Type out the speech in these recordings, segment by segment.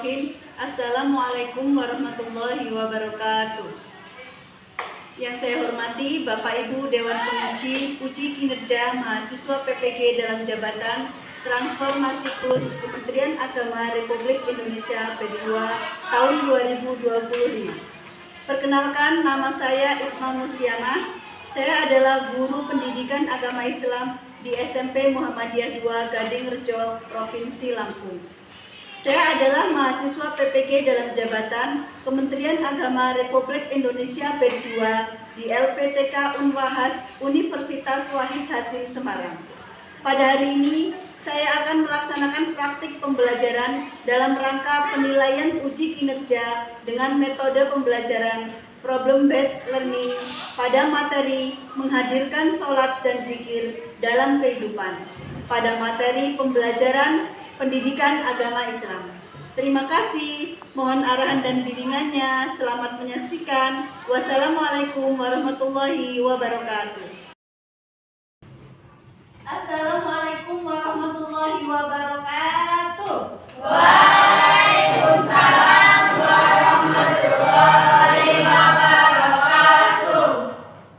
Bismillahirrahmanirrahim. Assalamualaikum warahmatullahi wabarakatuh. Yang saya hormati Bapak Ibu Dewan Penguji Uji Kinerja Mahasiswa PPG dalam Jabatan Transformasi Plus Kementerian Agama Republik Indonesia P2 tahun 2025. Perkenalkan, nama saya Iqma Musyamah. Saya adalah guru pendidikan agama Islam di SMP Muhammadiyah 2 Gadingrejo, Provinsi Lampung. Saya adalah mahasiswa PPG dalam jabatan Kementerian Agama Republik Indonesia P2 di LPTK Unwahas Universitas Wahid Hasim Semarang. Pada hari ini, saya akan melaksanakan praktik pembelajaran dalam rangka penilaian uji kinerja dengan metode pembelajaran problem based learning pada materi menghadirkan sholat dan zikir dalam kehidupan pada materi pembelajaran pendidikan agama Islam. Terima kasih, mohon arahan dan bimbingannya. Selamat menyaksikan. Wassalamualaikum warahmatullahi wabarakatuh. Assalamualaikum warahmatullahi wabarakatuh. Waalaikumsalam warahmatullahi wabarakatuh.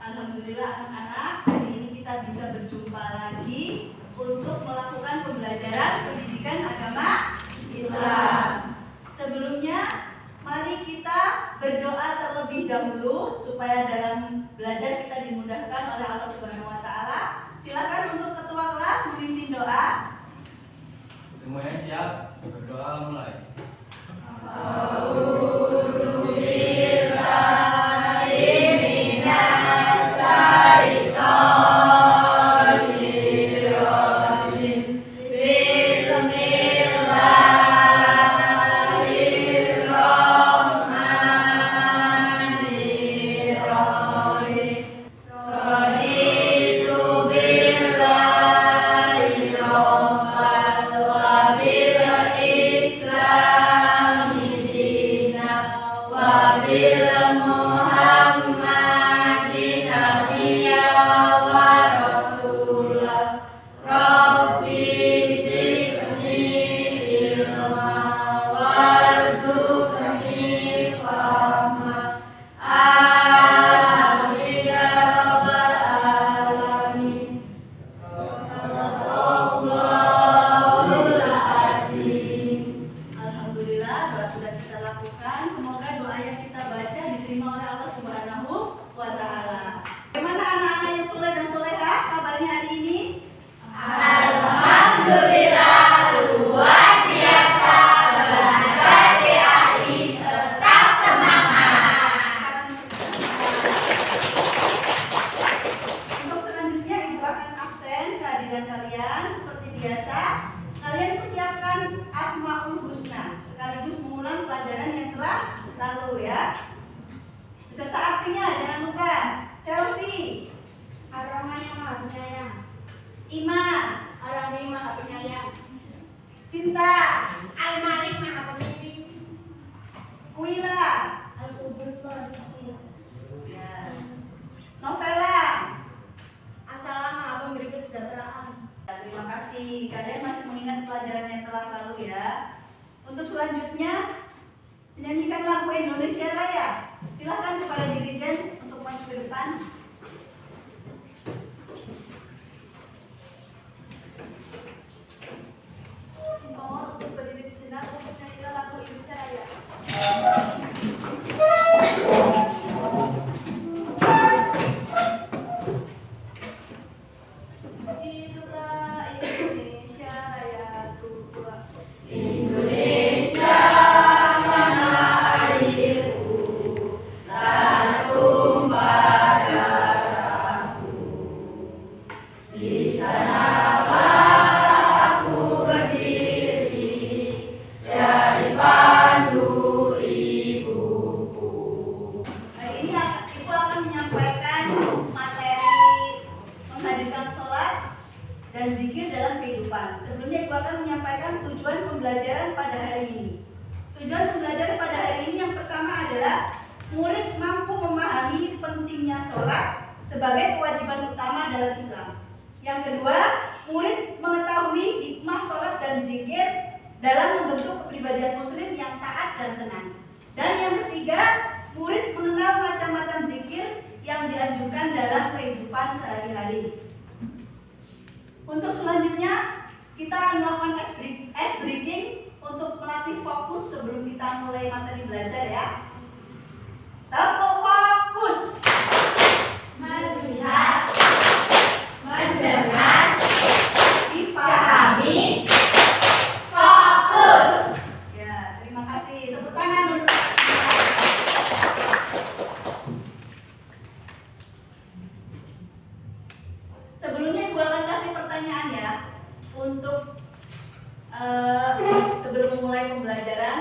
Alhamdulillah anak-anak, hari ini kita bisa berjumpa lagi untuk melakukan pembelajaran pendidikan agama Islam. Sebelumnya, mari kita berdoa terlebih dahulu supaya dalam belajar kita dimudahkan oleh Allah Subhanahu wa taala. Silakan untuk ketua kelas memimpin doa. Semuanya siap? Berdoa mulai. Lalu ya, beserta artinya jangan lupa. Chelsea, Ar-Rahman yang Maha Penyayang. Imas, Ar-Rahim Maha Penyayang. Sinta, Al-Malik Maha Pemimpin. Kuila, Al-Qudus Maha Suci. ya. Novela. As-Salam Maha Pemberi Kesejahteraan. Terima kasih, kalian masih mengingat pelajaran yang telah lalu ya. Untuk selanjutnya, menyanyikan lagu Indonesia Raya. Silakan kepada dirijen untuk maju ke depan. Mohon untuk berdiri sejenak untuk menyanyikan lagu Indonesia Raya. Hiduplah Indonesia Raya tua. Indonesia tanah airku, tanah tumpah darahku. Di sanalah aku berdiri, jadi pandu ibuku. Hari ini Ibu akan menyampaikan materi menghadirkan sholat dan zikir dalam kehidupan. Sebelumnya Ibu akan menyampaikan tujuan pembelajaran pada hari ini. Tujuan pembelajaran pada hari ini yang pertama adalah murid mampu memahami pentingnya sholat sebagai kewajiban utama dalam Islam. Yang kedua, murid mengetahui hikmah sholat dan zikir dalam membentuk kepribadian muslim yang yang taat dan tenang. Dan yang ketiga, murid mengenal macam-macam zikir yang dianjurkan dalam kehidupan sehari-hari. Untuk selanjutnya, kita akan melakukan ice breaking untuk melatih fokus sebelum kita mulai materi belajar ya. Tepuk fokus. Melihat, mendengar, Dipahami. fokus. Ya, terima kasih. Tepuk tangan untuk sebelumnya Ibu akan kasih pertanyaan ya untuk sebelum memulai pembelajaran.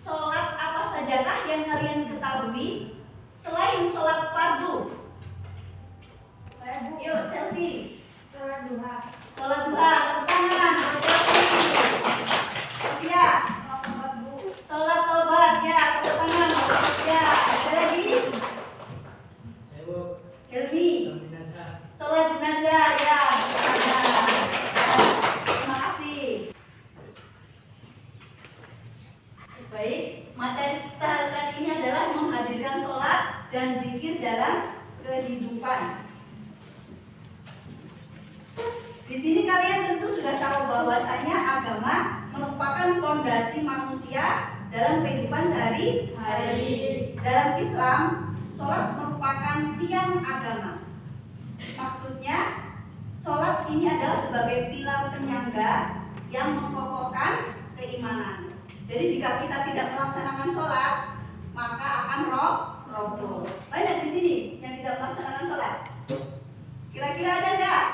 Sholat apa sajakah yang kalian ketahui selain sholat fardu? Yuk Chelsea. Sholat duha. Sholat duha, tepuk tangan untuk Chelsea. Sofia. Sholat tobat ya, tepuk tangan untuk Sofia. Ada lagi? Helmi. Sholat jenazah ya, tepuk tangan. Terima kasih. Baik, materi kita kali ini adalah menghadirkan sholat dan zikir dalam kehidupan. Di sini kalian tentu sudah tahu bahwasanya agama merupakan fondasi manusia dalam kehidupan sehari-hari. Dalam Islam, sholat merupakan tiang agama. Maksudnya, sholat ini adalah sebagai pilar penyangga yang mengokohkan keimanan. Jadi jika kita tidak melaksanakan sholat, maka akan roboh. Banyak di sini yang tidak melaksanakan sholat. Kira-kira ada nggak?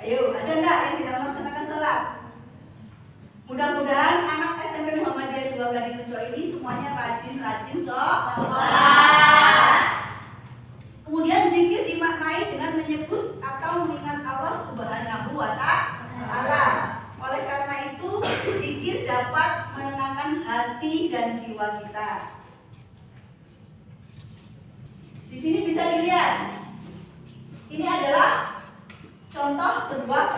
Ayo, ada nggak yang tidak melaksanakan sholat? Mudah-mudahan anak SMP Muhammadiyah 2 Gading ini semuanya rajin sholat. Kemudian zikir dimaknai dengan menyebut atau mengingat Allah Subhanahu wa Ta'ala. Oleh karena itu, zikir dapat menenangkan hati dan jiwa kita. Di sini bisa dilihat. Ini adalah contoh sebuah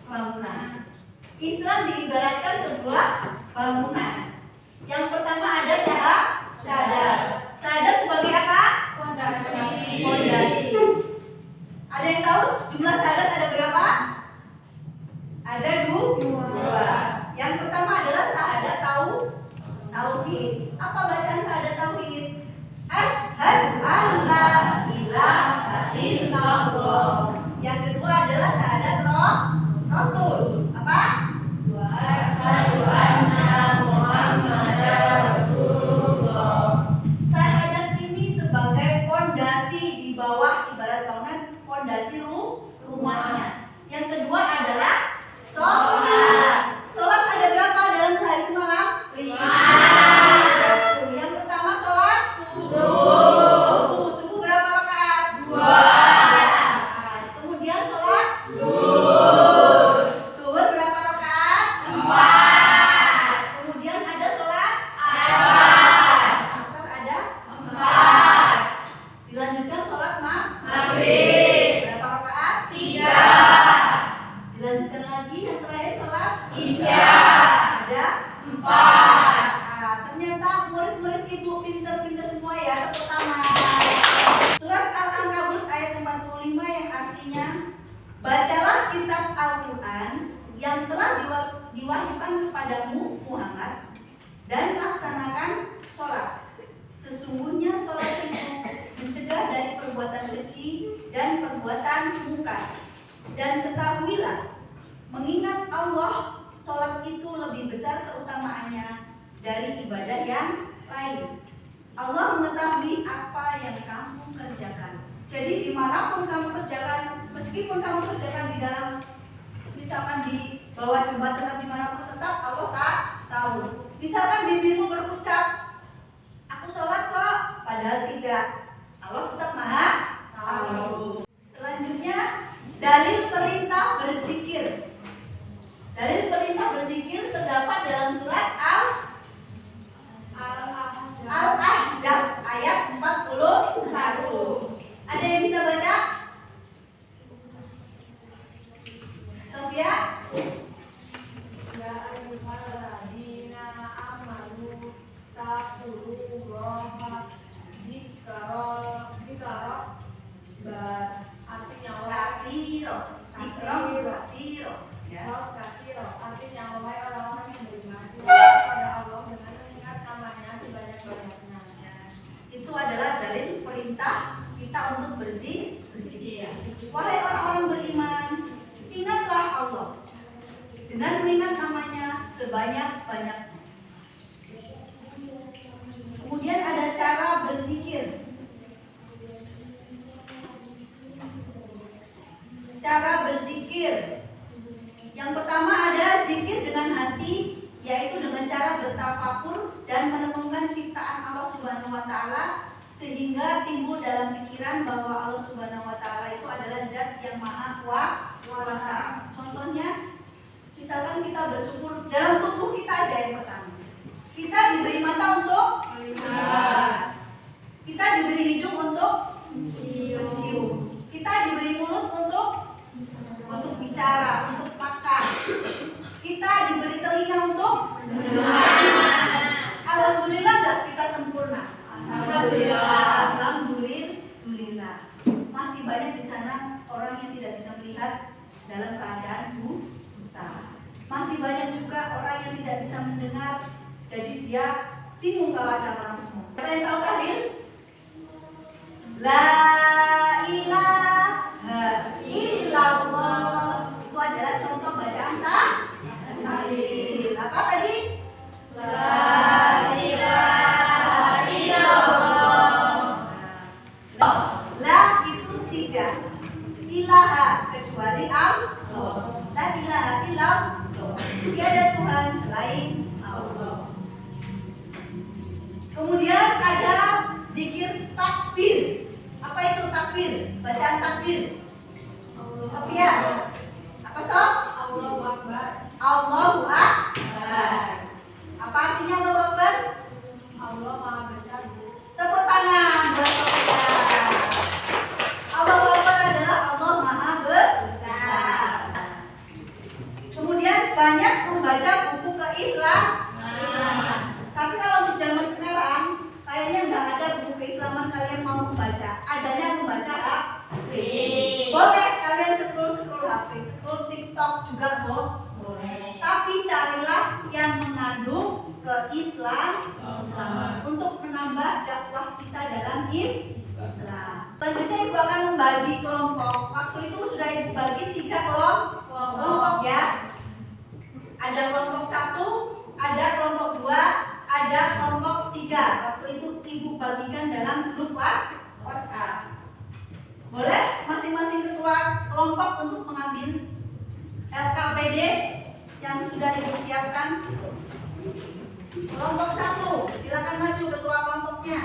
bangunan. Islam diibaratkan sebuah bangunan. Yang pertama ada syahadat. Syahadat sebagai apa? Fondasi. Ada yang tahu jumlah syahadat ada berapa? Ada dua. Yang pertama adalah syahadat tauhid. Apa bacaan syahadat tauhid? Asyhadu an la ilaha illallah. Yang kedua adalah syahadat Rasul. Apa? Asyhadu anna Muhammadar Rasulullah. Syahadat ini sebagai fondasi di bawah ibarat bangunan fondasi rumahnya. Yang kedua adalah sholat. Sholat ada berapa dalam sehari semalam? 5. Yang pertama sholat subuh. Subuh berapa rakaat? 2. Kemudian sholat duhur berapa rakaat? 4. Kemudian ada sholat asar ada 4. Dilanjutkan sholat maghrib berapa rakaat? 3. Dilanjutkan lagi yang terakhir sholat isya ada 4. Ternyata murid-murid ibu pinter-pinter semua ya. Pertama, surat Al-Ankabut ayat 45 yang artinya, bacalah kitab Al-Quran yang telah diwahyukan kepadamu Muhammad dan laksanakan sholat. Sesungguhnya sholat itu mencegah dari perbuatan keji dan perbuatan munkar. Dan ketahuilah, mengingat Allah, sholat itu lebih besar keutamaannya dari ibadah yang lain. Allah mengetahui apa yang kamu kerjakan. Jadi dimanapun kamu kerjakan, meskipun kamu kerjakan di dalam, misalkan di bawah jembatan atau dimanapun, tetap Allah tak tahu. Misalkan bibirmu berucap, aku sholat kok, padahal tidak. Allah tetap maha tahu. Selanjutnya, dalil perintah berzikir. Dalil perintah berzikir terdapat dalam surat Al-Ahzab ayat 41. Ada yang bisa baca? Sofia? banyak. Kemudian ada cara berzikir. Cara berzikir. Yang pertama ada zikir dengan hati, yaitu dengan cara bertafakur dan merenungkan ciptaan Allah Subhanahu wa taala sehingga timbul dalam pikiran bahwa Allah Subhanahu wa taala itu adalah zat yang maha kuasa. Contohnya, misalkan kita bersyukur dalam tubuh kita aja yang pertama. Kita diberi mata untuk melihat. Kita diberi hidung untuk mencium. Kita diberi mulut untuk bicara, untuk makan. Kita diberi telinga untuk mendengar. Alhamdulillah enggak kita sempurna? Alhamdulillah. Masih banyak di sana orang yang tidak bisa melihat dalam keadaan buta. Masih banyak juga orang yang tidak bisa mendengar, jadi dia bingung kalau ada orang ngomong. Siapa yang tahu tahlil? La ilaha illallah. Itu adalah contoh bacaan tahlil. Apa tadi? La ilaha illallah. La itu tidak. Ilaha kecuali Allah. La ilaha illallah. Tiada Tuhan selain Allah. Kemudian ada zikir takbir. Apa itu takbir? Bacaan takbir. Sofia. Apa Sof? Allahu Akbar. Allahu Akbar. Apa artinya Allahu Akbar? Allah Maha Besar. Tepuk tangan buat Sofia. Allahu Akbar adalah Allah Maha Besar. Kemudian banyak membaca buku keislaman. Tapi kalau untuk zaman sekarang kayaknya nggak ada buku keislaman kalian mau membaca. Adanya membaca HP. Boleh kalian scroll HP, scroll TikTok juga boleh. Tapi carilah yang mengandung keislaman untuk menambah dakwah kita dalam Islam. Selanjutnya Ibu akan membagi kelompok. Waktu itu sudah Ibu bagi 3 kelompok ya. Ada kelompok 1, ada kelompok 2, ada kelompok 3. Waktu itu Ibu bagikan dalam grup WhatsApp. Boleh masing-masing ketua kelompok untuk mengambil LKPD yang sudah Ibu siapkan. Kelompok 1, silakan maju ketua kelompoknya.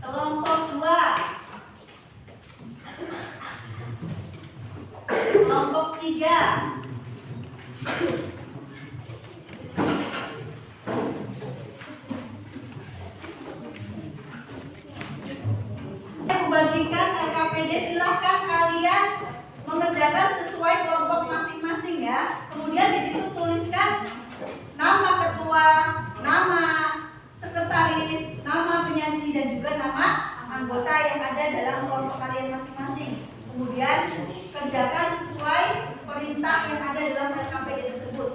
Kelompok 2, kelompok 3, membagikan LKPD. Silahkan kalian mengerjakan sesuai kelompok masing-masing ya. Kemudian di situ tuliskan nama ketua, nama sekretaris, nama penyaji dan juga nama anggota yang ada dalam kelompok kalian masing-masing. Kemudian kerjakan sesuai perintah yang ada dalam LKPD tersebut.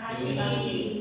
kasih.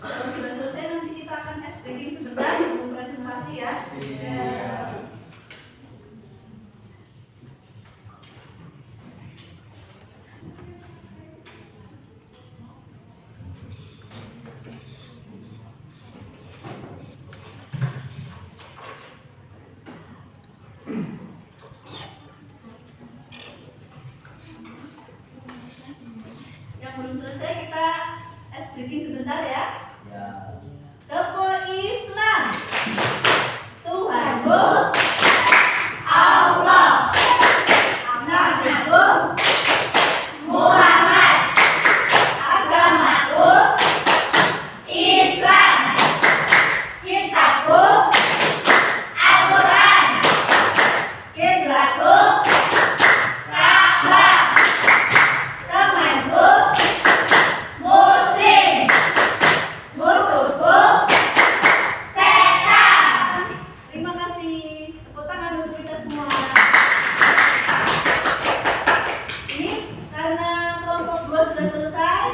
Kalau sudah selesai nanti kita akan reading sebentar sebelum presentasi ya. Yang belum selesai kita reading sebentar ya. Kepo Islam. Tuhanku Allah. Nabiku Muhammad. Agamaku Islam. Kitabku Al-Quran. Kiblatku Ka'bah. Temanku Muslim. Musuhku setan. Terima kasih. Tepuk tangan untuk kita semua. Ini karena kelompok 2 sudah selesai,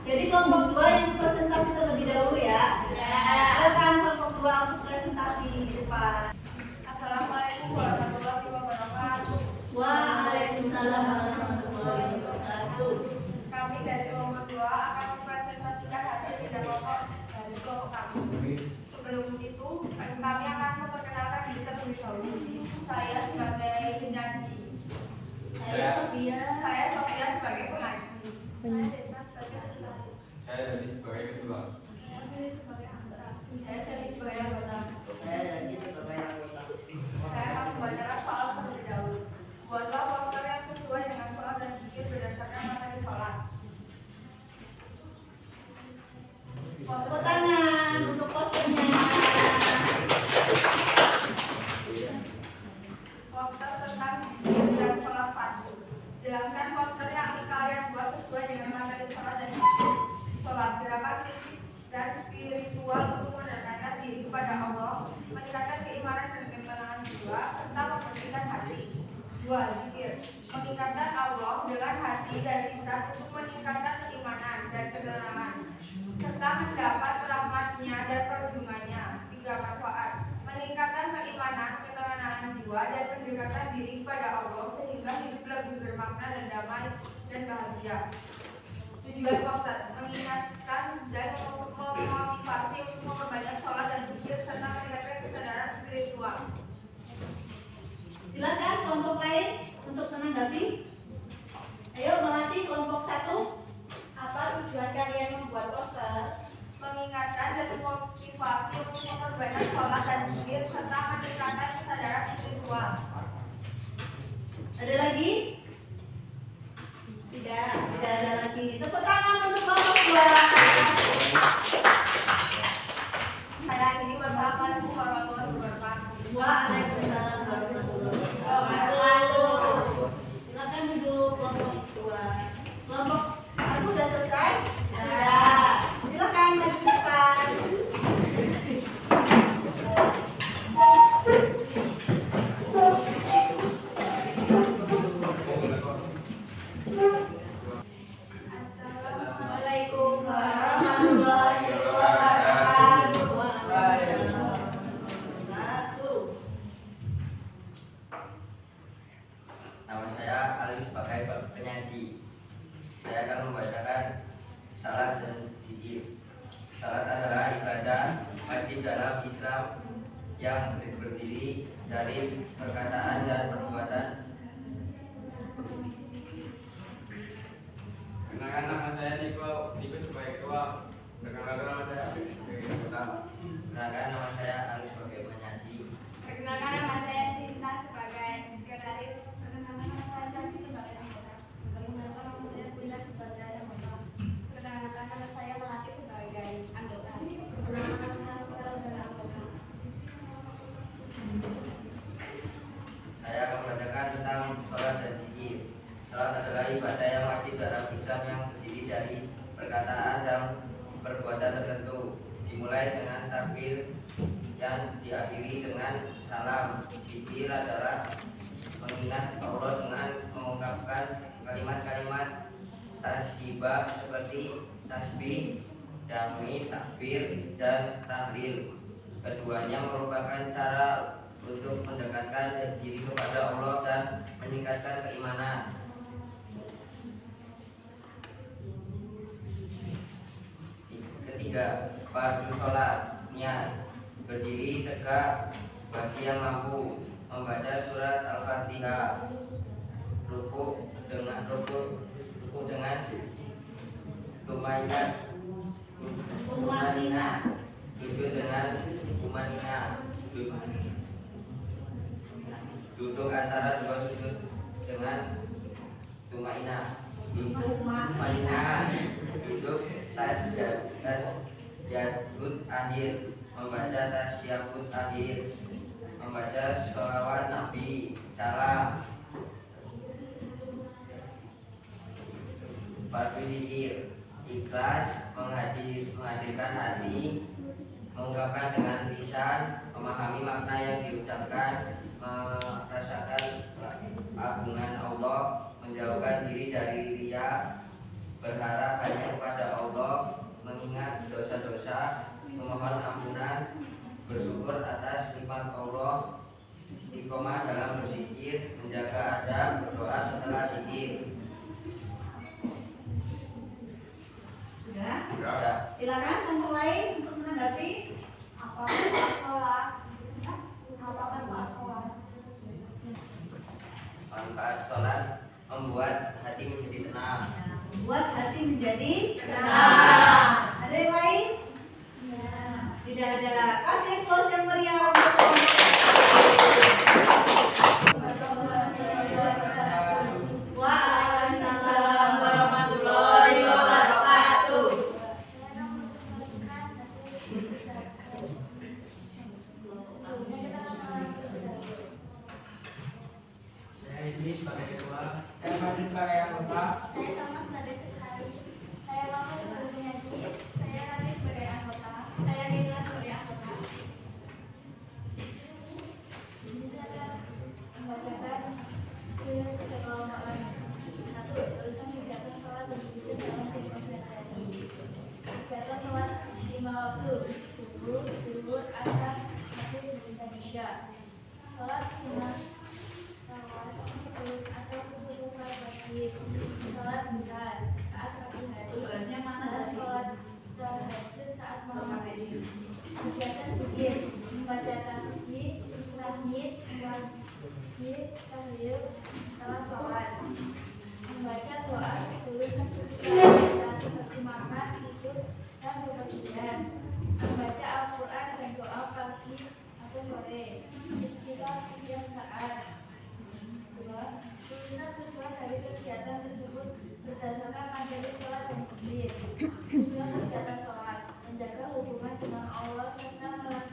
jadi kelompok 2 yang presentasi terlebih dahulu ya. Silakan kelompok 2 untuk presentasi di depan. Assalamualaikum warahmatullahi wabarakatuh. Waalaikumsalam warahmatullahi wabarakatuh. Kami dari kelompok 2 akan mempresentasikan hasil kerja kelompok dari kelompok kami. Sebelum itu, kami akan memperkenalkan diri terlebih dahulu. Saya sebagai penyanyi. Saya Sofia. Saya Sofia sebagai pengaji. Saya Desna sebagai spesialis. Saya tadi sebagai ketua. Saya Fili sebagai anggota. Saya Seli sebagai anggota. Saya akan membacakan soal terlebih dahulu. Buatlah poster yang sesuai dengan soal dan zikir berdasarkan materi sholat. Tepuk tangan untuk posternya. Poster tentang zikir dan sholat fardu. Jelaskan poster yang kalian buat sesuai dengan materi sholat dan zikir. Sholat gerakan fisik dan spiritual untuk mendekatkan diri kepada Allah, meningkatkan keimanan dan ketenangan jiwa, serta membersihkan hati. 2. Zikir. Meningkatkan Allah dengan hati dan lisan untuk meningkatkan keimanan dan ketenangan, serta mendapat rahmatnya dan perlindungannya. 3. Manfaat. Meningkatkan keimanan, ketenangan jiwa, dan mendekatkan diri kepada Allah sehingga hidup lebih bermakna dan damai dan bahagia. Tujuan poster. Mengingatkan dan memotivasi untuk memperbanyak sholat dan zikir serta meningkatkan kesadaran spiritual. Silakan kelompok lain untuk menanggapi. Ayo Melati, kelompok 1. Apa tujuan kalian membuat poster? Mengingatkan dan memotivasi untuk memperbanyak sholat dan zikir serta meningkatkan kesadaran spiritual. Ada lagi? Tidak. Tidak ada lagi. Tepuk tangan untuk kelompok 2. Saya ini Wassalamualaikum warahmatullahi wabarakatuh. Waalaikumsalam warahmatullahi wabarakatuh. Silakan duduk kelompok 2. Kelompok 1 sudah selesai? Sudah. Silakan maju ke depan. sebagai penyaji. Saya akan membacakan salat dan zikir. Salat adalah ibadah wajib dalam Islam yang berdiri dari perkataan dan perbuatan. Kenalkan nama saya Niko sebagai ketua. Perkenalkan nama saya Afif sebagai anggota. Kenalkan nama saya Ali sebagai penyaji. Perkenalkan nama saya Sinta sebagai sekretaris. Perkenalkan nama saya Cantik sebagai anggota. Perkenalkan nama saya Bunda sebagai anggota. Perkenalkan nama saya Melati sebagai anggota. Perkenalkan nama saya sebagai anggota. Saya akan membacakan tentang sholat dan zikir. Sholat adalah ibadah yang wajib dalam Islam yang terdiri dari perkataan dan perbuatan tertentu. Dimulai dengan takbir yang diakhiri dengan salam. Zikir adalah mengingat Allah dengan mengungkapkan kalimat-kalimat tasbih seperti tasbih, tahmid, takbir, dan tahlil. Keduanya merupakan cara untuk mendekatkan diri kepada Allah dan meningkatkan keimanan. Ketiga, fardu sholat. Niat: berdiri tegak bagi yang mampu, membaca surat Al-Fatihah, ruku dengan tumanina, sujud dengan tumanina, duduk antara dua sujud dengan tumanina, duduk tasyahud akhir, membaca tasyahud akhir, membaca sholawat Nabi, salam. Fardu zikir: ikhlas, menghadirkan hati, mengungkapkan dengan lisan, memahami makna yang diucapkan, merasakan agungan Allah, menjauhkan diri dari riya, berharap hanya kepada Allah, mengingat dosa-dosa, memohon ampunan, bersyukur atas nikmat Allah, istiqomah dalam berzikir, menjaga adab, berdoa setelah zikir. Sudah? Silakan untuk lain untuk menanggapi. Apa sholat? Apa sholat? Manfaat sholat: membuat hati menjadi tenang. Membuat hati menjadi tenang. Ada yang lain? Tidak ada. Kasih close yang meriah untuk Waalaikumsalam warahmatullahi wabarakatuh. Saya ini sebagai ketua. Saya Fadil sebagai anggota. Saya sama sebagai sekretaris. Saya Mama sebagai penyaji. Saya Rani sebagai anggota. Saya Mila sebagai anggota. Membacakan surat setelah malam. Satu, tulisan kegiatan sholat dan zikir dalam kehidupan sehari-hari. Kegiatan sholat 5 waktu: subuh, zuhur, asar, maghrib, dan isya. Sholat sunnah atau sesudah sholat wajib. Sholat duha saat pagi hari. tugasnya mana Dan tadi? sholat tahajud saat malam hari. Kegiatan zikir: membaca tasbih, tahmid, wajib, tahlil setelah sholat. Membaca doa sebelum sesudah seperti makan, tidur, dan bepergian. Membaca Al-Quran dan doa pagi atau sore. Istighfar setiap saat. Kedua, tulisan tujuan dari kegiatan tersebut berdasarkan materi sholat dan zikir. Tujuan kegiatan sholat: menjaga hubungan dengan Allah serta melakukan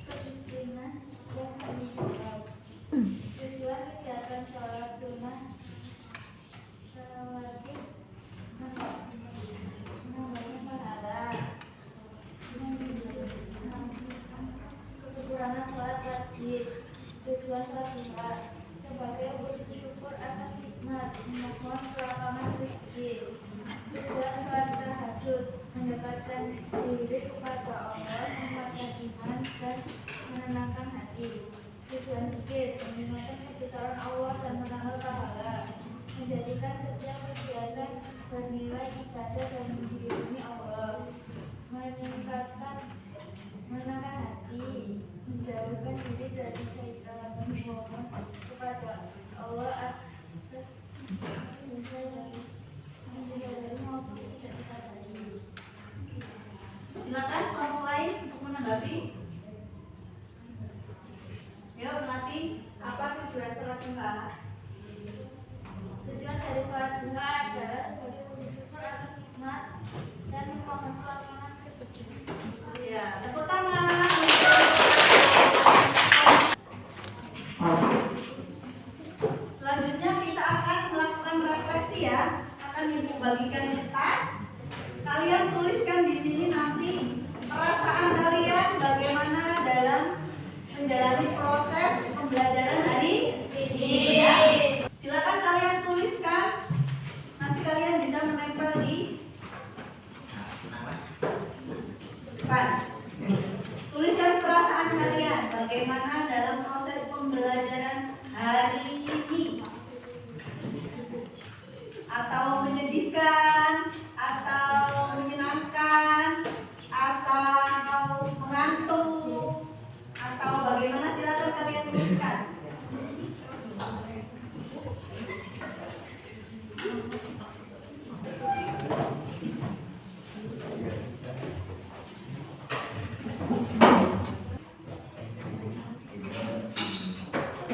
kedisiplinan yang kami sholat. Tujuan kegiatan sholat sunnah wajib menambahkan pahala. Kekurangan sholat wajib. Tujuan sholat duha sebagai wujud syukur atas nikmat, memohon kelapangan rezeki. Tujuan sholat tahajud: mendekatkan diri kepada Allah, menguatkan iman dan menenangkan hati. Tujuan zikir: mengingatkan kebesaran Allah dan menambah pahala, menjadikan Silakan kelompok lain untuk menanggapi. Yuk, Melati. Apa tujuan sholat duha? Tujuan dari sholat duha adalah sebagai wujud syukur atas nikmat dan memohon pertolongan rezeki. Ya, tepuk tangan. Selanjutnya kita akan melakukan refleksi ya. Akan Ibu bagikan kertas. Kalian tuliskan di sini nanti perasaan kalian bagaimana dalam menjalani proses pembelajaran hari ini. Ya. Silakan kalian tuliskan. Nanti kalian bisa menempel di depan. Tuliskan perasaan kalian bagaimana dalam proses pembelajaran hari ini. Atau menyedihkan, atau menyenangkan, atau mengantuk, atau bagaimana, silakan kalian tuliskan.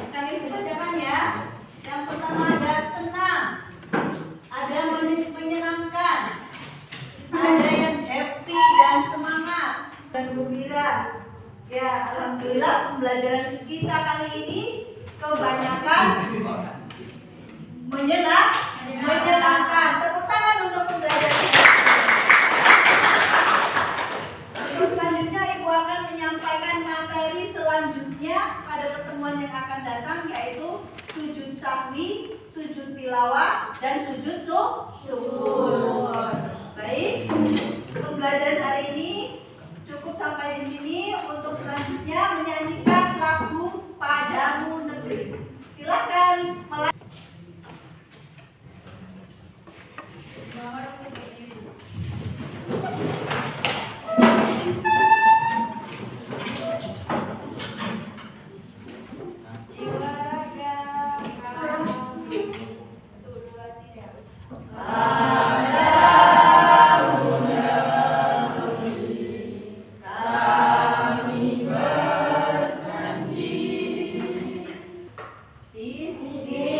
Kalian bacakan ya. Yang pertama ada senang, ada menyenangkan, ada yang happy dan semangat dan gembira. Ya, alhamdulillah pembelajaran kita kali ini kebanyakan menyenangkan. Tepuk tangan untuk pembelajaran. Untuk selanjutnya Ibu akan menyampaikan materi selanjutnya pada pertemuan yang akan datang, yaitu sujud sahwi, sujud tilawah, dan sujud syukur. Baik, pembelajaran hari ini cukup sampai di sini. Untuk selanjutnya menyanyikan lagu Padamu Negeri. Silakan. Di sisi